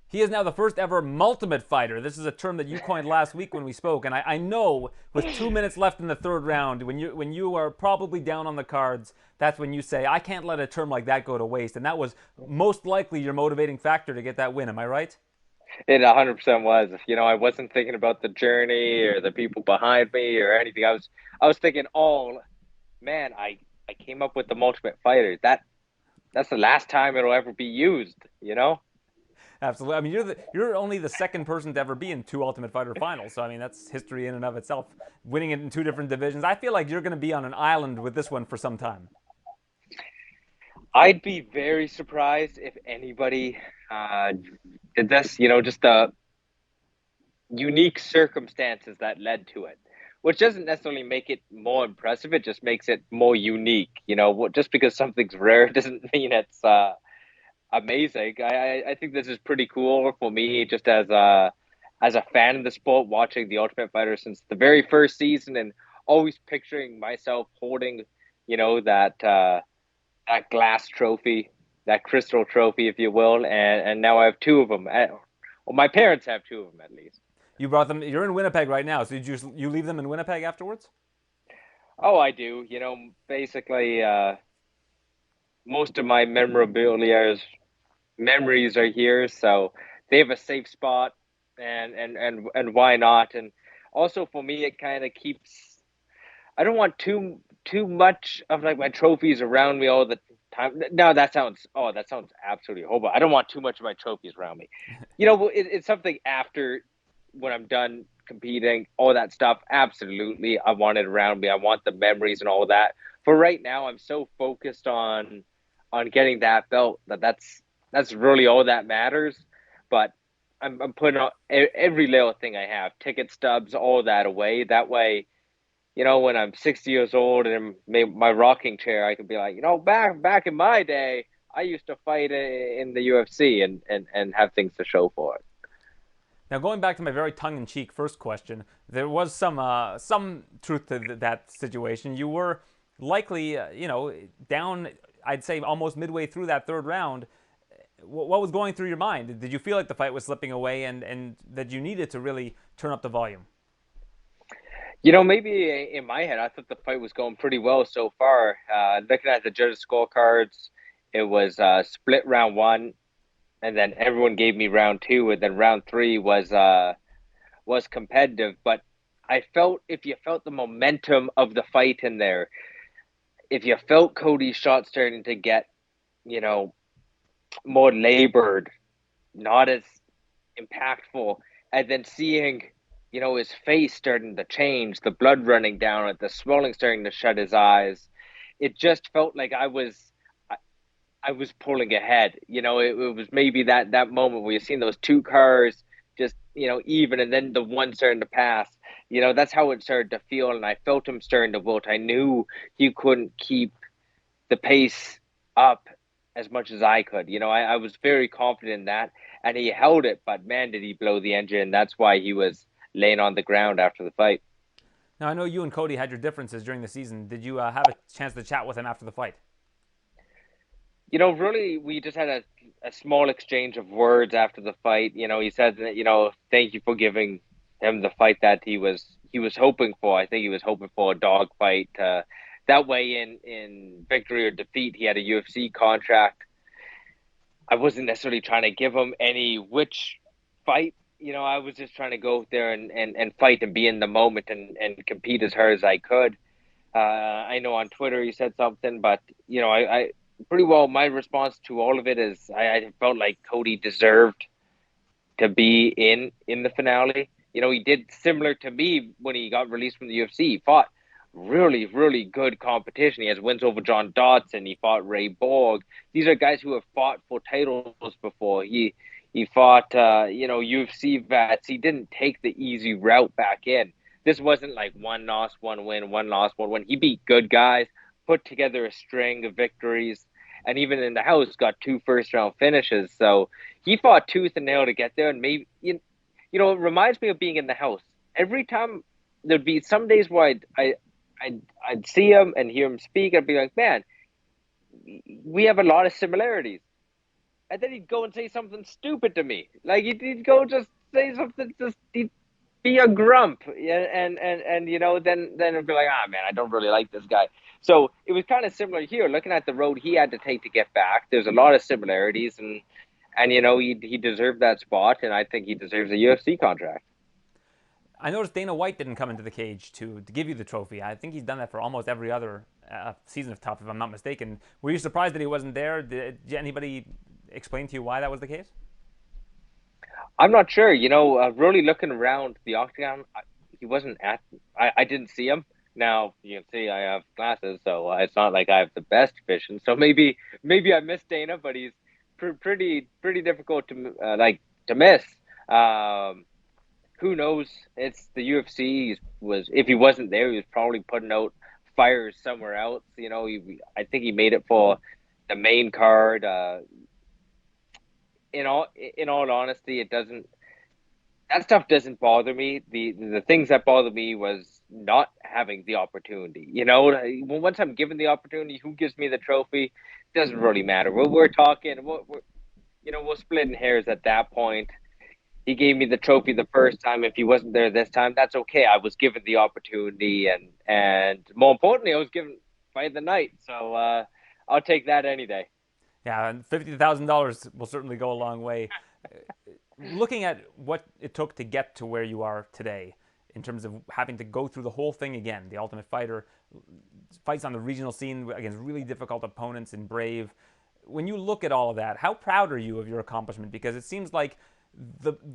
He is now the first ever multimate fighter. This is a term that you coined last week when we spoke, and I know with 2 minutes left in the third round, when you are probably down on the cards, that's when you say, I can't let a term like that go to waste. And that was most likely your motivating factor to get that win. Am I right? It 100% was. I wasn't thinking about the journey or the people behind me or anything. I was thinking, oh man, I came up with the Ultimate Fighter. That's the last time it'll ever be used. Absolutely. I mean, you're only the second person to ever be in two Ultimate Fighter finals. So I mean, that's history in and of itself. Winning it in two different divisions. I feel like you're going to be on an island with this one for some time. I'd be very surprised if anybody uh, did this. Just the unique circumstances that led to it, which doesn't necessarily make it more impressive. It just makes it more unique. Just because something's rare doesn't mean it's amazing. I think this is pretty cool for me, just as a fan of the sport, watching the Ultimate Fighter since the very first season, and always picturing myself holding, that glass trophy, that crystal trophy, if you will, and now I have two of them. Well, my parents have two of them at least. You brought them. You're in Winnipeg right now. So did you leave them in Winnipeg afterwards? Oh, I do. Basically, most of my memorabilia memories are here, so they have a safe spot, and why not? And also for me, it kind of keeps. I don't want too much of like my trophies around me all the time. No, that sounds absolutely horrible. I don't want too much of my trophies around me. It's something after when I'm done competing, all that stuff. Absolutely, I want it around me. I want the memories and all that. For right now, I'm so focused on getting that belt that's really all that matters. But I'm putting every little thing I have, ticket stubs, all that away. That way, when I'm 60 years old and in my rocking chair, I can be like, back in my day, I used to fight in the UFC and have things to show for it. Now, going back to my very tongue-in-cheek first question, there was some truth to that situation. You were likely, down. I'd say almost midway through that third round. What was going through your mind? Did you feel like the fight was slipping away and that you needed to really turn up the volume? Maybe in my head, I thought the fight was going pretty well so far. Looking at the judges' scorecards, it was split round one, and then everyone gave me round two, and then round three was competitive. But I felt if you felt the momentum of the fight in there, if you felt Cody's shot starting to get, you know, more labored, not as impactful, and then seeing, his face starting to change, the blood running down it, the swelling starting to shut his eyes, it just felt like I was pulling ahead. It was maybe that moment where you've seen those two cars just, even, and then the one starting to pass. That's how it started to feel, and I felt him starting to wilt. I knew he couldn't keep the pace up as much as I could. I was very confident in that, and he held it, but man, did he blow the engine. That's why he was laying on the ground after the fight. Now, I know you and Cody had your differences during the season. Did you have a chance to chat with him after the fight? Really, we just had a small exchange of words after the fight. He said that, thank you for giving him the fight that he was hoping for. I think he was hoping for a dog fight. That way, in victory or defeat, he had a UFC contract. I wasn't necessarily trying to give him any which fight. I was just trying to go there and fight and be in the moment and compete as hard as I could. I know on Twitter he said something, but I pretty well my response to all of it is I felt like Cody deserved to be in the finale. He did similar to me when he got released from the UFC. He fought really, really good competition. He has wins over John Dodson. He fought Ray Borg. These are guys who have fought for titles before. He fought UFC vets. He didn't take the easy route back in. This wasn't like one loss, one win, one loss, one win. He beat good guys, put together a string of victories, and even in the house got two first round finishes. So he fought tooth and nail to get there. And maybe it reminds me of being in the house. Every time there'd be some days where I'd see him and hear him speak. I'd be like, man, we have a lot of similarities. and then he'd go and say something stupid to me. Like he'd go just say something, just he'd be a grump, and then it'd be like, ah, man, I don't really like this guy. So it was kind of similar here, looking at the road he had to take to get back. There's a lot of similarities, and he deserved that spot, and I think he deserves a UFC contract. I noticed Dana White didn't come into the cage to give you the trophy. I think he's done that for almost every other season of Tough, if I'm not mistaken. Were you surprised that he wasn't there? Did anybody explain to you why that was the case? I'm not sure. Really looking around the octagon, he wasn't at. I didn't see him. Now you can see I have glasses, so it's not like I have the best vision. So maybe I missed Dana, but he's pretty difficult to to miss. Um, who knows? It's the UFC. Was if he wasn't there, he was probably putting out fires somewhere else. I think he made it for the main card. In all honesty, it doesn't that stuff doesn't bother me. The things that bother me was not having the opportunity. Once I'm given the opportunity, who gives me the trophy doesn't really matter. We're talking, we're splitting hairs at that point. He gave me the trophy the first time. If he wasn't there this time, that's okay. I was given the opportunity, and more importantly, I was given fight of the night. So I'll take that any day. Yeah, and $50,000 will certainly go a long way. Looking at what it took to get to where you are today, in terms of having to go through the whole thing again, the Ultimate Fighter, fights on the regional scene against really difficult opponents in Brave. When you look at all of that, how proud are you of your accomplishment? Because it seems like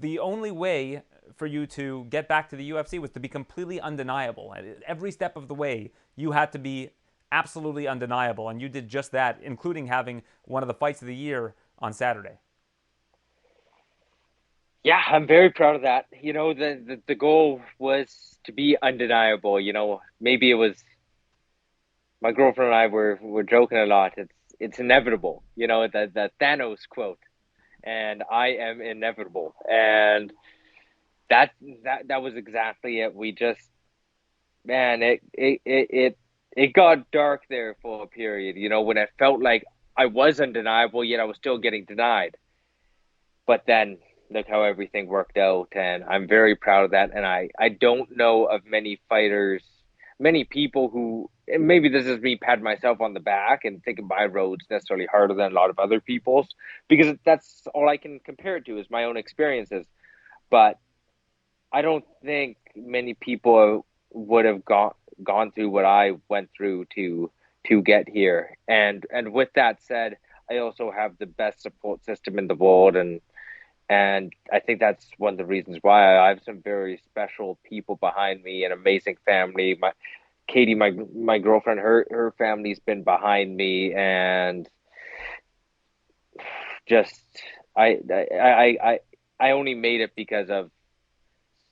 the only way for you to get back to the UFC was to be completely undeniable. At every step of the way, you had to be absolutely undeniable, and you did just that, including having one of the fights of the year on Saturday. Yeah, I'm very proud of that. The goal was to be undeniable. Maybe it was my girlfriend and I were joking a lot. It's inevitable. The Thanos quote, and I am inevitable. And that was exactly it. We just man, it got dark there for a period. When it felt like I was undeniable, yet I was still getting denied. But then look how everything worked out, and I'm very proud of that. And I don't know of many fighters, many people who, and maybe this is me patting myself on the back and thinking my road's necessarily harder than a lot of other people's, because that's all I can compare it to is my own experiences. But I don't think many people would have gone through what I went through to get here. And with that said, I also have the best support system in the world, and I think that's one of the reasons why I have some very special people behind me, an amazing family. My Katie, my girlfriend, her family's been behind me, and just I only made it because of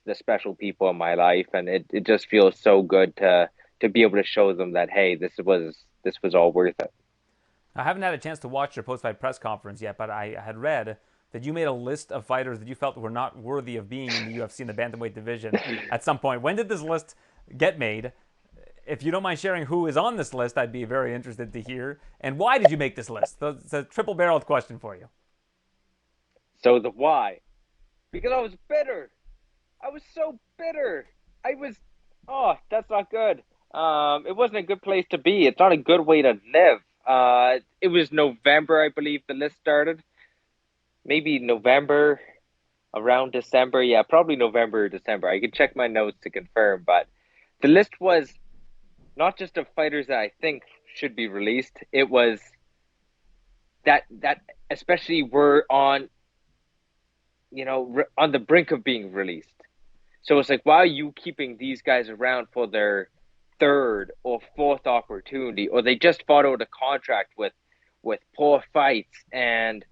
the special people in my life, and it just feels so good to be able to show them that, hey, this was all worth it. I haven't had a chance to watch your post-fight press conference yet, but I had read that you made a list of fighters that you felt were not worthy of being in the UFC in the bantamweight division at some point. When did this list get made? If you don't mind sharing who is on this list, I'd be very interested to hear. And why did you make this list? It's a triple-barreled question for you. So the why? Because I was bitter. I was so bitter. I was, oh, that's not good. It wasn't a good place to be. It's not a good way to live. It was November, I believe the list started. Maybe November, around December. Yeah, probably November or December. I can check my notes to confirm, but the list was not just of fighters that I think should be released. It was that especially were on, on the brink of being released. So it's like, why are you keeping these guys around for their third or fourth opportunity, or they just fought out a contract with poor fights, and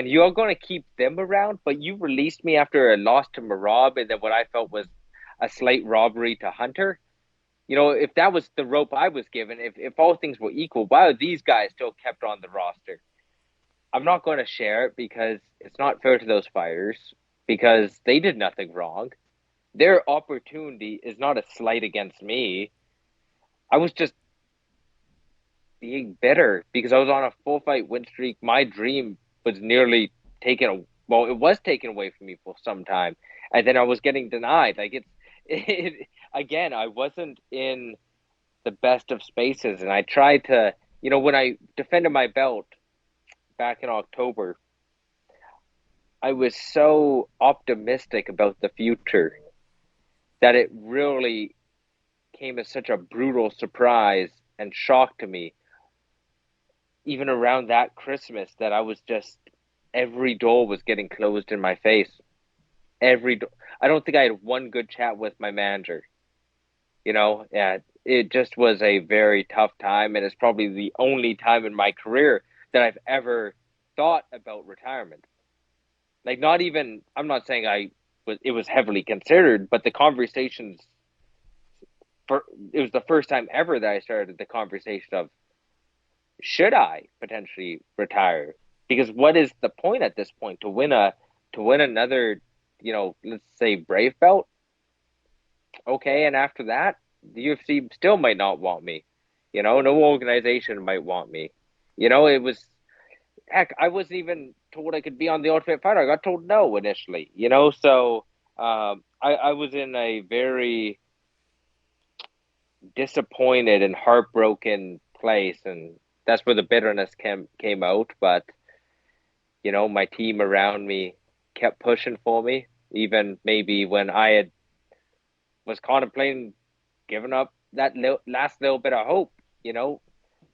you're going to keep them around, but you released me after a loss to Marab, and then what I felt was a slight robbery to Hunter. If that was the rope I was given, if all things were equal, why are these guys still kept on the roster? I'm not going to share it because it's not fair to those fighters, because they did nothing wrong. Their opportunity is not a slight against me. I was just being bitter because I was on a full fight win streak. My dream was nearly taken. Well, it was taken away from me for some time, and then I was getting denied. Like again, I wasn't in the best of spaces, and I tried to, when I defended my belt back in October, I was so optimistic about the future that it really came as such a brutal surprise and shock to me, even around that Christmas, that I was just every door was getting closed in my face. Every door. I don't think I had one good chat with my manager. Yeah, it just was a very tough time, and it's probably the only time in my career that I've ever thought about retirement. Like, not even, I'm not saying it was heavily considered, but the conversations for it was the first time ever that I started the conversation of, should I potentially retire? Because what is the point at this point to win another, let's say Brave belt? Okay, and after that, the UFC still might not want me. No organization might want me. It was heck, I wasn't even told I could be on the Ultimate Fighter. I got told no initially. So I was in a very disappointed and heartbroken place, and that's where the bitterness came out. But my team around me kept pushing for me, even maybe when was contemplating giving up that last little bit of hope.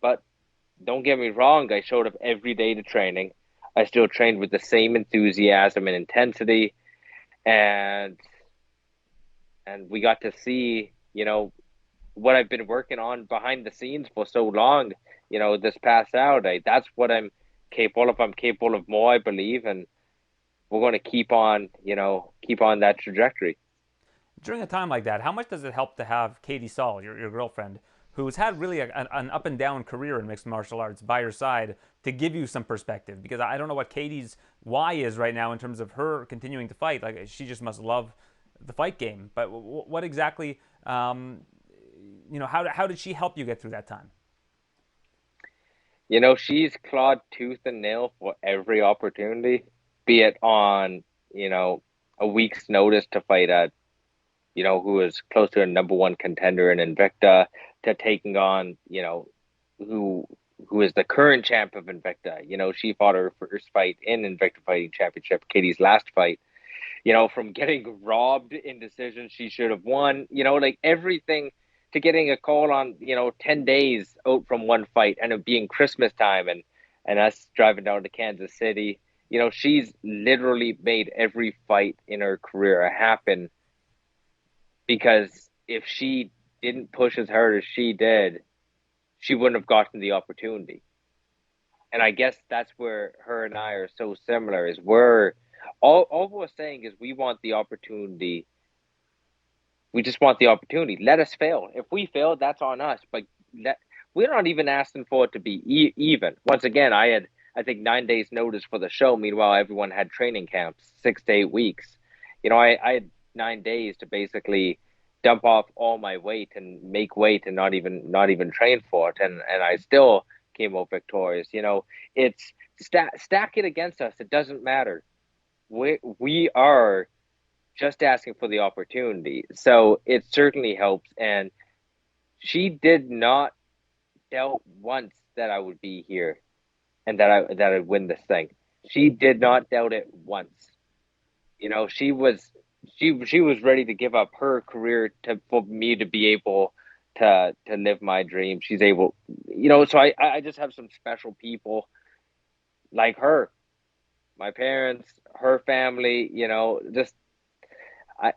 But don't get me wrong, I showed up every day to training. I still trained with the same enthusiasm and intensity, and we got to see, what I've been working on behind the scenes for so long, this past Saturday. That's what I'm capable of. I'm capable of more, I believe, and we're going to keep on that trajectory. During a time like that, how much does it help to have Katie Saul, your girlfriend, who's had really an up and down career in mixed martial arts by your side to give you some perspective? Because I don't know what Katie's why is right now in terms of her continuing to fight. Like, she just must love the fight game. But what exactly, how did she help you get through that time? She's clawed tooth and nail for every opportunity, be it on, a week's notice to fight at, who is close to a number one contender in Invicta, to taking on, who who is the current champ of Invicta. She fought her first fight in Invicta Fighting Championship, Katie's last fight. From getting robbed in decisions she should have won, like everything, to getting a call on, 10 days out from one fight and it being Christmas time, and us driving down to Kansas City. She's literally made every fight in her career happen, because if she didn't push as hard as she did, she wouldn't have gotten the opportunity. And I guess that's where her and I are so similar, is we're all we're saying is we want the opportunity. We just want the opportunity. Let us fail. If we fail, that's on us. But we're not even asking for it to be even. Once again, I had, I think, 9 days notice for the show. Meanwhile, everyone had training camps, 6 to 8 weeks. I had 9 days to basically dump off all my weight and make weight and not even train for it, and I still came out victorious. It's stack it against us. It doesn't matter. We are just asking for the opportunity. So it certainly helps. And she did not doubt once that I would be here and that I'd win this thing. She did not doubt it once. She was ready to give up her career for me to be able to live my dream. She's able, so I just have some special people like her, my parents, her family, just I,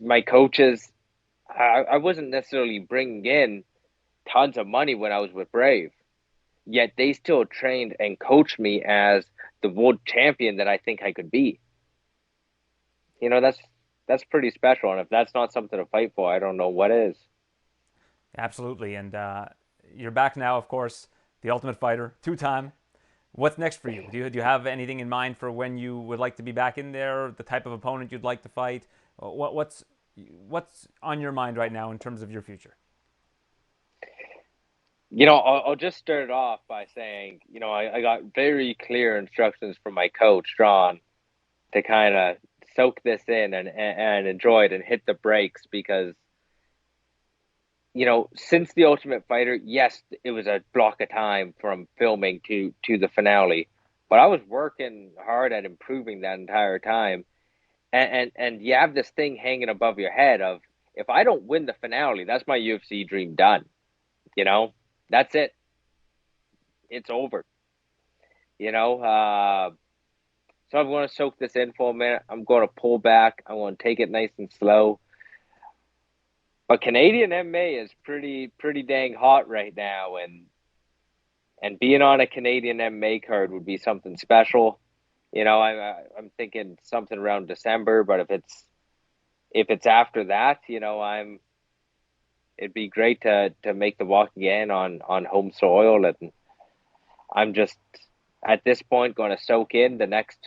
my coaches. I wasn't necessarily bringing in tons of money when I was with Brave, yet they still trained and coached me as the world champion that I think I could be. That's pretty special, and if that's not something to fight for, I don't know what is. Absolutely. And you're back now, of course, the Ultimate Fighter, two-time. What's next for you? Do you have anything in mind for when you would like to be back in there? The type of opponent you'd like to fight? What's on your mind right now in terms of your future? I'll just start it off by saying, I got very clear instructions from my coach, John, to kind of soak this in and enjoy it and hit the brakes because, since The Ultimate Fighter, yes, it was a block of time from filming to the finale, but I was working hard at improving that entire time. And you have this thing hanging above your head of, if I don't win the finale, that's my UFC dream done. You know, that's it. It's over. You know, so I'm going to soak this in for a minute. I'm going to pull back. I'm going to take it nice and slow. But Canadian MMA is pretty dang hot right now, and being on a Canadian MMA card would be something special. I'm thinking something around December, but if it's after that, it'd be great to make the walk again on home soil, and I'm just at this point going to soak in the next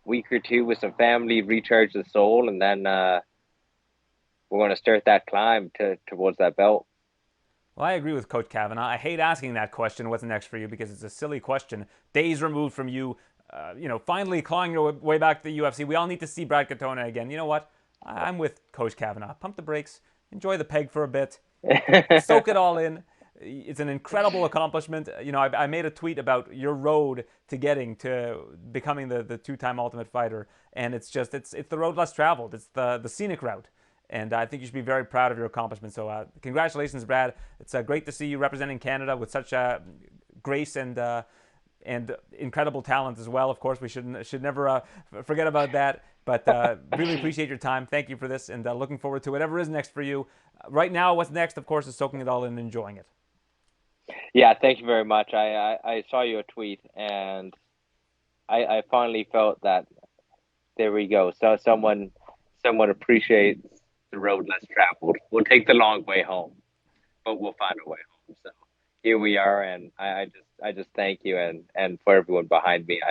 week or two with some family, recharge the soul, and then we're going to start that climb towards that belt. Well, I agree with Coach Kavanaugh. I hate asking that question, what's next for you, because it's a silly question. Days removed from you, finally clawing your way back to the UFC. We all need to see Brad Katona again. You know what? I'm with Coach Kavanaugh. Pump the brakes, enjoy the peg for a bit, soak it all in. It's an incredible accomplishment. I made a tweet about your road to getting to becoming the two-time Ultimate Fighter, and it's the road less traveled. It's the scenic route, and I think you should be very proud of your accomplishment. So congratulations, Brad. It's great to see you representing Canada with such grace and incredible talent as well. Of course, we should never forget about that. But really appreciate your time. Thank you for this, and looking forward to whatever is next for you. Right now, what's next, of course, is soaking it all in and enjoying it. Yeah, thank you very much. I saw your tweet, and I finally felt that there we go. So someone appreciates the road less traveled. We'll take the long way home, but we'll find a way home. So here we are, and I just thank you and for everyone behind me.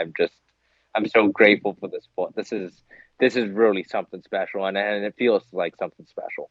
I'm so grateful for the support. This is really something special, and it feels like something special.